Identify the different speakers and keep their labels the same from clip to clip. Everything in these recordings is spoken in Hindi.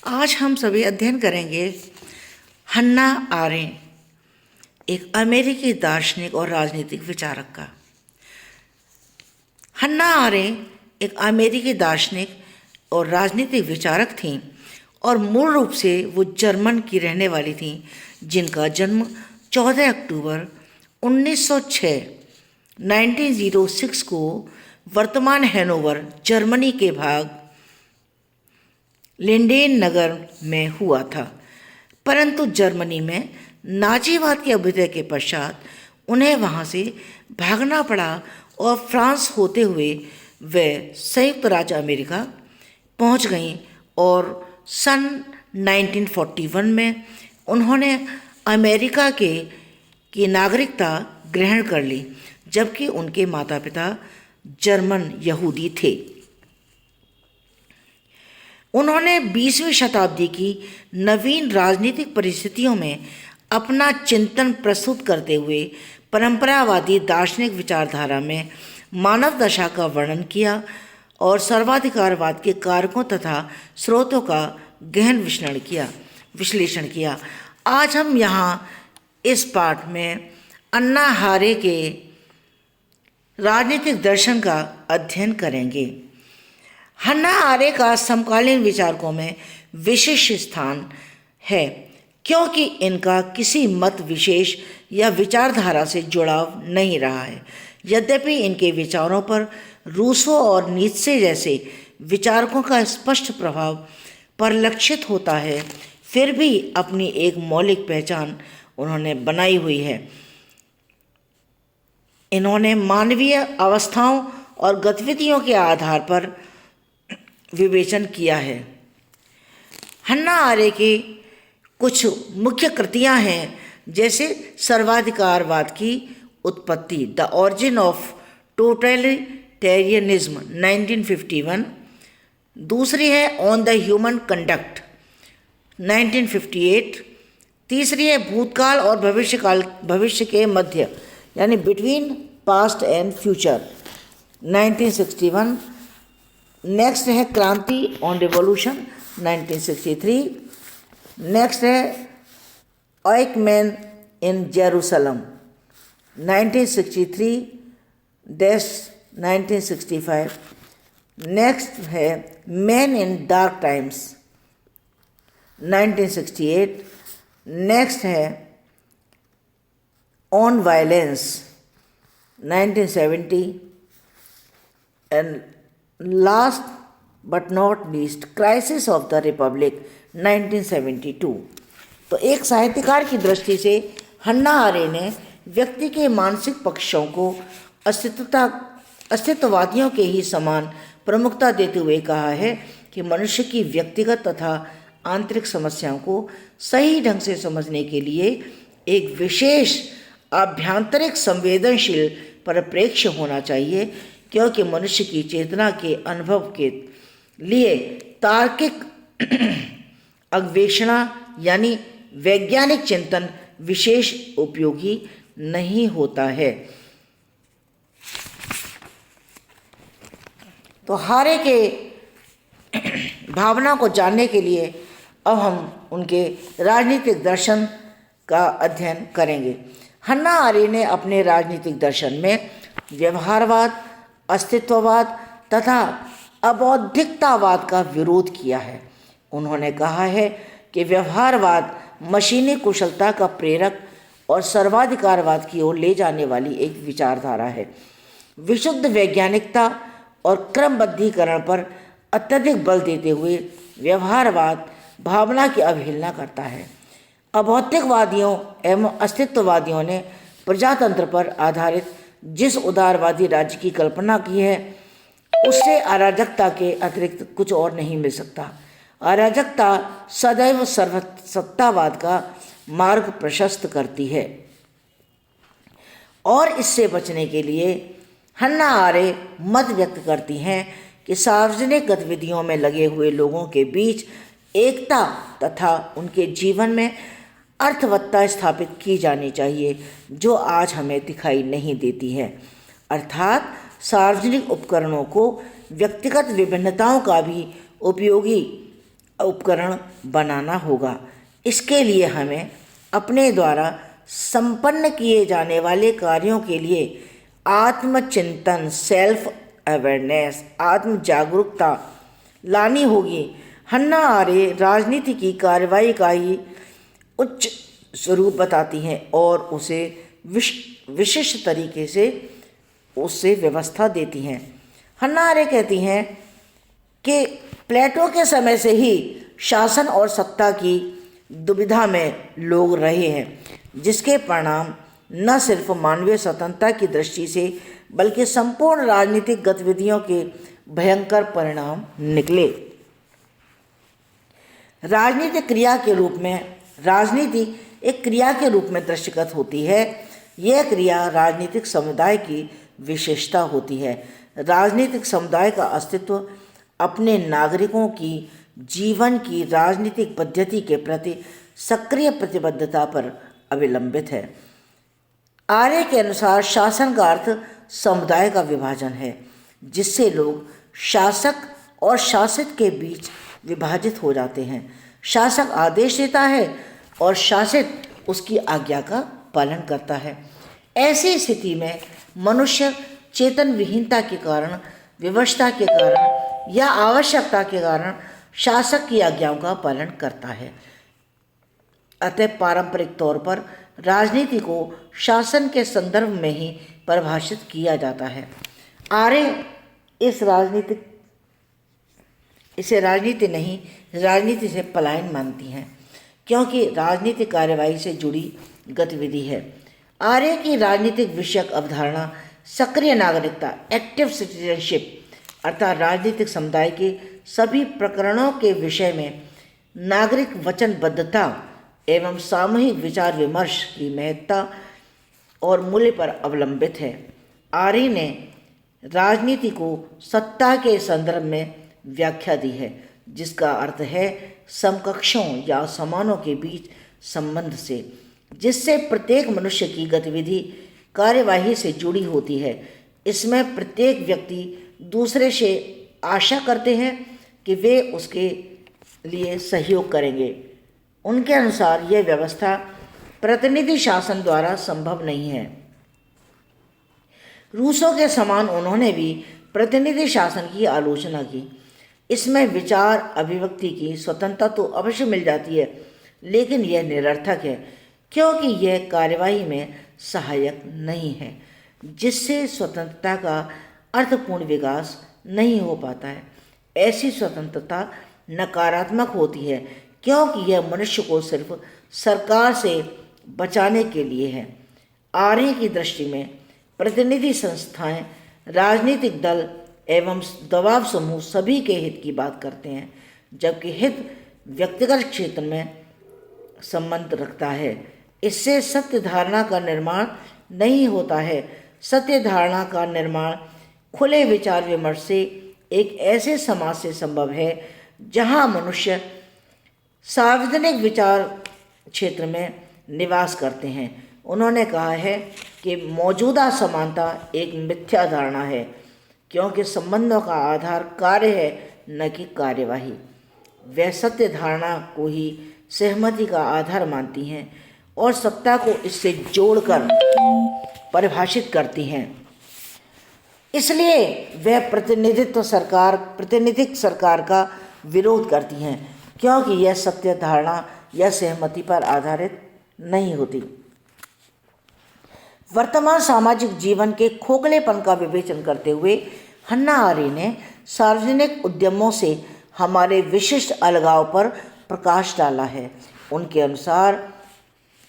Speaker 1: आज हम सभी अध्ययन करेंगे हन्ना आरेंट, एक अमेरिकी दार्शनिक और राजनीतिक विचारक का। हन्ना आरेंट एक अमेरिकी दार्शनिक और राजनीतिक विचारक थीं और मूल रूप से वो जर्मन की रहने वाली थीं, जिनका जन्म 14 अक्टूबर 1906 को वर्तमान हैनोवर जर्मनी के भाग लिंडेन नगर में हुआ था। परंतु जर्मनी में नाजीवाद के अभ्युदय के पश्चात उन्हें वहाँ से भागना पड़ा और फ्रांस होते हुए वे संयुक्त राज्य अमेरिका पहुँच गईं और सन 1941 में उन्होंने अमेरिका की नागरिकता ग्रहण कर ली, जबकि उनके माता पिता जर्मन यहूदी थे। उन्होंने 20वीं शताब्दी की नवीन राजनीतिक परिस्थितियों में अपना चिंतन प्रस्तुत करते हुए परंपरावादी दार्शनिक विचारधारा में मानव दशा का वर्णन किया और सर्वाधिकारवाद के कारकों तथा स्रोतों का गहन विश्लेषण किया। आज हम यहाँ इस पाठ में अन्ना हारे के राजनीतिक दर्शन का अध्ययन करेंगे। हन्ना आरे का समकालीन विचारकों में विशिष्ट स्थान है, क्योंकि इनका किसी मत विशेष या विचारधारा से जुड़ाव नहीं रहा है। यद्यपि इनके विचारों पर रूसो और नीत्शे जैसे विचारकों का स्पष्ट प्रभाव परिलक्षित होता है, फिर भी अपनी एक मौलिक पहचान उन्होंने बनाई हुई है। इन्होंने मानवीय अवस्थाओं और गतिविधियों के आधार पर विवेचन किया है। हन्ना आरे की कुछ मुख्य कृतियां हैं, जैसे सर्वाधिकारवाद की उत्पत्ति, द ऑरिजिन ऑफ टोटलिटेरियनिज्म 1951, दूसरी है ऑन द ह्यूमन कंडक्ट 1958, तीसरी है भूतकाल और भविष्य के मध्य यानी between past and future 1961, next है क्रांति ऑन रिवॉल्यूशन 1963, नेक्स्ट है ऑइकमैन इन जेरूसलम 1963-1965, नेक्स्ट है men in dark times 1968, next है on violence 1970, and last but not least crisis of the republic 1972। तो एक साहित्यकार की दृष्टि से हन्ना आरे ने व्यक्ति के मानसिक पक्षों को अस्तित्ववादियों के ही समान प्रमुखता देते हुए कहा है कि मनुष्य की व्यक्तिगत तथा आंतरिक समस्याओं को सही ढंग से समझने के लिए एक विशेष आभ्यंतरिक संवेदनशील परिप्रेक्ष्य होना चाहिए, क्योंकि मनुष्य की चेतना के अनुभव के लिए तार्किक अन्वेषणा यानी वैज्ञानिक चिंतन विशेष उपयोगी नहीं होता है। तो हारे के भावना को जानने के लिए अब हम उनके राजनीतिक दर्शन का अध्ययन करेंगे। हन्ना आरे ने अपने राजनीतिक दर्शन में व्यवहारवाद, अस्तित्ववाद तथा अबौद्धिकतावाद का विरोध किया है। उन्होंने कहा है कि व्यवहारवाद मशीनी कुशलता का प्रेरक और सर्वाधिकारवाद की ओर ले जाने वाली एक विचारधारा है। विशुद्ध वैज्ञानिकता और क्रमबद्धीकरण पर अत्यधिक बल देते हुए व्यवहारवाद भावना की अवहेलना करता है। अभौतिकवादियों एवं अस्तित्ववादियों ने प्रजातंत्र पर आधारित जिस उदारवादी राज्य की कल्पना की है, उससे अराजकता के अतिरिक्त कुछ और नहीं मिल सकता। अराजकता सदैव सर्वसत्तावाद का मार्ग प्रशस्त करती है और इससे बचने के लिए हन्ना आरे मत व्यक्त करती हैं कि सार्वजनिक गतिविधियों में लगे हुए लोगों के बीच एकता तथा उनके जीवन में अर्थवत्ता स्थापित की जानी चाहिए, जो आज हमें दिखाई नहीं देती है। अर्थात सार्वजनिक उपकरणों को व्यक्तिगत विभिन्नताओं का भी उपयोगी उपकरण बनाना होगा। इसके लिए हमें अपने द्वारा संपन्न किए जाने वाले कार्यों के लिए आत्मचिंतन, सेल्फ अवेयरनेस, आत्म जागरूकता लानी होगी। हन्ना आरे राजनीति की कार्रवाई का ही उच्च स्वरूप बताती हैं और उसे विशिष्ट तरीके से उससे व्यवस्था देती हैं। हन्ना आरे कहती हैं कि प्लेटो के समय से ही शासन और सत्ता की दुविधा में लोग रहे हैं, जिसके परिणाम न सिर्फ मानवीय स्वतंत्रता की दृष्टि से बल्कि संपूर्ण राजनीतिक गतिविधियों के भयंकर परिणाम निकले। राजनीति एक क्रिया के रूप में दृष्टिगत होती है। यह क्रिया राजनीतिक समुदाय की विशेषता होती है। राजनीतिक समुदाय का अस्तित्व अपने नागरिकों की जीवन की राजनीतिक पद्धति के प्रति सक्रिय प्रतिबद्धता पर अवलंबित है। आर्य के अनुसार शासन का अर्थ समुदाय का विभाजन है, जिससे लोग शासक और शासित के बीच विभाजित हो जाते हैं। शासक आदेश देता है और शासित उसकी आज्ञा का पालन करता है। ऐसी स्थिति में मनुष्य चेतन विहीनता के कारण, विवशता के कारण या आवश्यकता के कारण शासक की आज्ञाओं का पालन करता है। अतः पारंपरिक तौर पर राजनीति को शासन के संदर्भ में ही परिभाषित किया जाता है। आर्य इसे राजनीति नहीं, राजनीति से पलायन मानती हैं, क्योंकि राजनीतिक कार्यवाही से जुड़ी गतिविधि है। आर्य की राजनीतिक विषयक अवधारणा सक्रिय नागरिकता, एक्टिव सिटीजनशिप, अर्थात राजनीतिक समुदाय के सभी प्रकरणों के विषय में नागरिक वचनबद्धता एवं सामूहिक विचार विमर्श की महत्ता और मूल्य पर अवलंबित है। आर्य ने राजनीति को सत्ता के संदर्भ में व्याख्या दी है, जिसका अर्थ है समकक्षों या समानों के बीच संबंध से, जिससे प्रत्येक मनुष्य की गतिविधि कार्यवाही से जुड़ी होती है। इसमें प्रत्येक व्यक्ति दूसरे से आशा करते हैं कि वे उसके लिए सहयोग करेंगे। उनके अनुसार यह व्यवस्था प्रतिनिधि शासन द्वारा संभव नहीं है। रूसो के समान उन्होंने भी प्रतिनिधि शासन की आलोचना की। इसमें विचार अभिव्यक्ति की स्वतंत्रता तो अवश्य मिल जाती है, लेकिन यह निरर्थक है, क्योंकि यह कार्यवाही में सहायक नहीं है, जिससे स्वतंत्रता का अर्थपूर्ण विकास नहीं हो पाता है। ऐसी स्वतंत्रता नकारात्मक होती है, क्योंकि यह मनुष्य को सिर्फ सरकार से बचाने के लिए है। आर्य की दृष्टि में प्रतिनिधि संस्थाएं, राजनीतिक दल एवं दबाव समूह सभी के हित की बात करते हैं, जबकि हित व्यक्तिगत क्षेत्र में संबंध रखता है। इससे सत्य धारणा का निर्माण नहीं होता है। सत्य धारणा का निर्माण खुले विचार विमर्श से एक ऐसे समाज से संभव है जहां मनुष्य सार्वजनिक विचार क्षेत्र में निवास करते हैं। उन्होंने कहा है कि मौजूदा समानता एक मिथ्या धारणा है, क्योंकि संबंधों का आधार कार्य है, न कि कार्यवाही। वे सत्य धारणा को ही सहमति का आधार मानती हैं और सत्ता को इससे जोड़कर परिभाषित करती हैं। इसलिए वह प्रतिनिधिक सरकार का विरोध करती हैं, क्योंकि यह सत्य धारणा या सहमति पर आधारित नहीं होती। वर्तमान सामाजिक जीवन के खोखलेपन का विवेचन करते हुए हन्ना आरेंट ने सार्वजनिक उद्यमों से हमारे विशिष्ट अलगाव पर प्रकाश डाला है। उनके अनुसार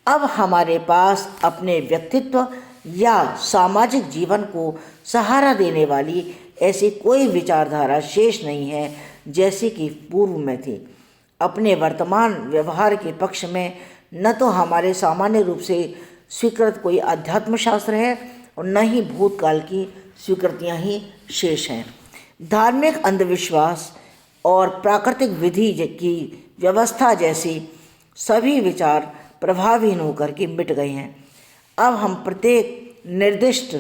Speaker 1: अब हमारे पास अपने व्यक्तित्व या सामाजिक जीवन को सहारा देने वाली ऐसी कोई विचारधारा शेष नहीं है जैसी कि पूर्व में थी। अपने वर्तमान व्यवहार के पक्ष में न तो हमारे सामान्य रूप से स्वीकृत कोई अध्यात्म शास्त्र है और न ही भूतकाल की स्वीकृतियाँ ही शेष हैं। धार्मिक अंधविश्वास और प्राकृतिक विधि की व्यवस्था जैसी सभी विचार प्रभावहीन होकर के मिट गए हैं। अब हम प्रत्येक निर्दिष्ट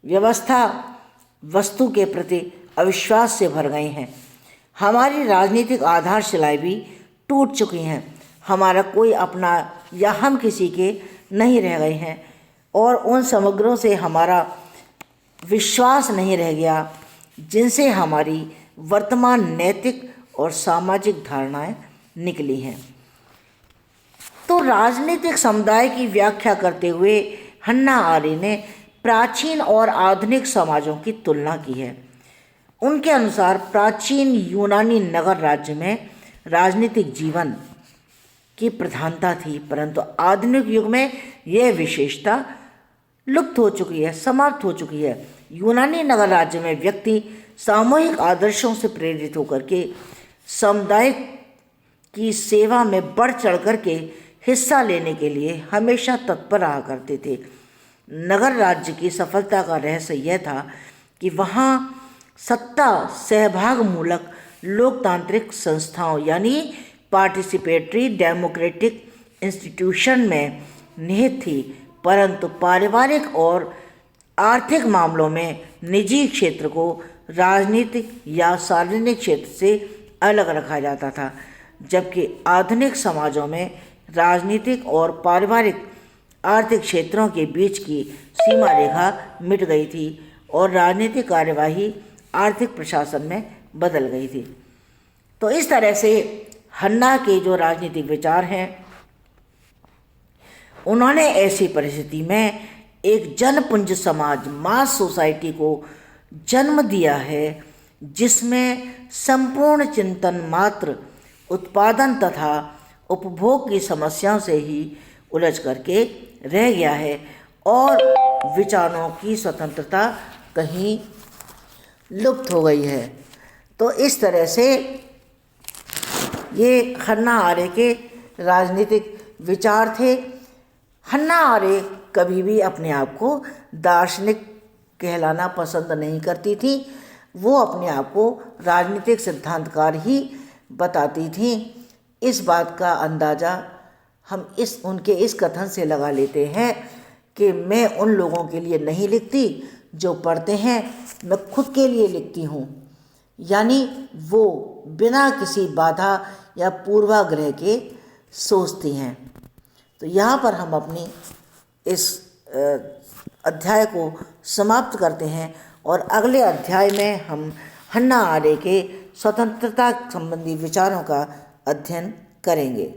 Speaker 1: व्यवस्था वस्तु के प्रति अविश्वास से भर गए हैं। हमारी राजनीतिक आधारशिलाएं भी टूट चुकी हैं। हमारा कोई अपना या हम किसी के नहीं रह गए हैं और उन समग्रों से हमारा विश्वास नहीं रह गया जिनसे हमारी वर्तमान नैतिक और सामाजिक धारणाएं निकली हैं। तो राजनीतिक समुदाय की व्याख्या करते हुए हन्ना आरेंट ने प्राचीन और आधुनिक समाजों की तुलना की है। उनके अनुसार प्राचीन यूनानी नगर राज्य में राजनीतिक जीवन की प्रधानता थी, परंतु आधुनिक युग में यह विशेषता लुप्त हो चुकी है, समाप्त हो चुकी है। यूनानी नगर राज्य में व्यक्ति सामूहिक आदर्शों से प्रेरित होकर के समुदाय की सेवा में बढ़ चढ़ कर के हिस्सा लेने के लिए हमेशा तत्पर रहा करते थे। नगर राज्य की सफलता का रहस्य यह था कि वहाँ सत्ता सहभाग मूलक लोकतांत्रिक संस्थाओं यानी पार्टिसिपेटरी डेमोक्रेटिक इंस्टीट्यूशन में निहित थी, परंतु पारिवारिक और आर्थिक मामलों में निजी क्षेत्र को राजनीतिक या सार्वजनिक क्षेत्र से अलग रखा जाता था, जबकि आधुनिक समाजों में राजनीतिक और पारिवारिक आर्थिक क्षेत्रों के बीच की सीमा रेखा मिट गई थी और राजनीतिक कार्यवाही आर्थिक प्रशासन में बदल गई थी। तो इस तरह से हन्ना के जो राजनीतिक विचार हैं, उन्होंने ऐसी परिस्थिति में एक जनपुंज समाज मास सोसाइटी को जन्म दिया है जिसमें संपूर्ण चिंतन मात्र उत्पादन तथा उपभोग की समस्याओं से ही उलझ करके रह गया है और विचारों की स्वतंत्रता कहीं लुप्त हो गई है। तो इस तरह से ये हन्ना आरेंट के राजनीतिक विचार थे। हन्ना आरेंट कभी भी अपने आप को दार्शनिक कहलाना पसंद नहीं करती थी, वो अपने आप को राजनीतिक सिद्धांतकार ही बताती थी। इस बात का अंदाज़ा हम उनके इस कथन से लगा लेते हैं कि मैं उन लोगों के लिए नहीं लिखती जो पढ़ते हैं, मैं खुद के लिए लिखती हूँ। यानी वो बिना किसी बाधा या पूर्वाग्रह के सोचती हैं। तो यहाँ पर हम अपनी इस अध्याय को समाप्त करते हैं और अगले अध्याय में हम हन्ना आरेंट के स्वतंत्रता संबंधी विचारों का अध्ययन करेंगे।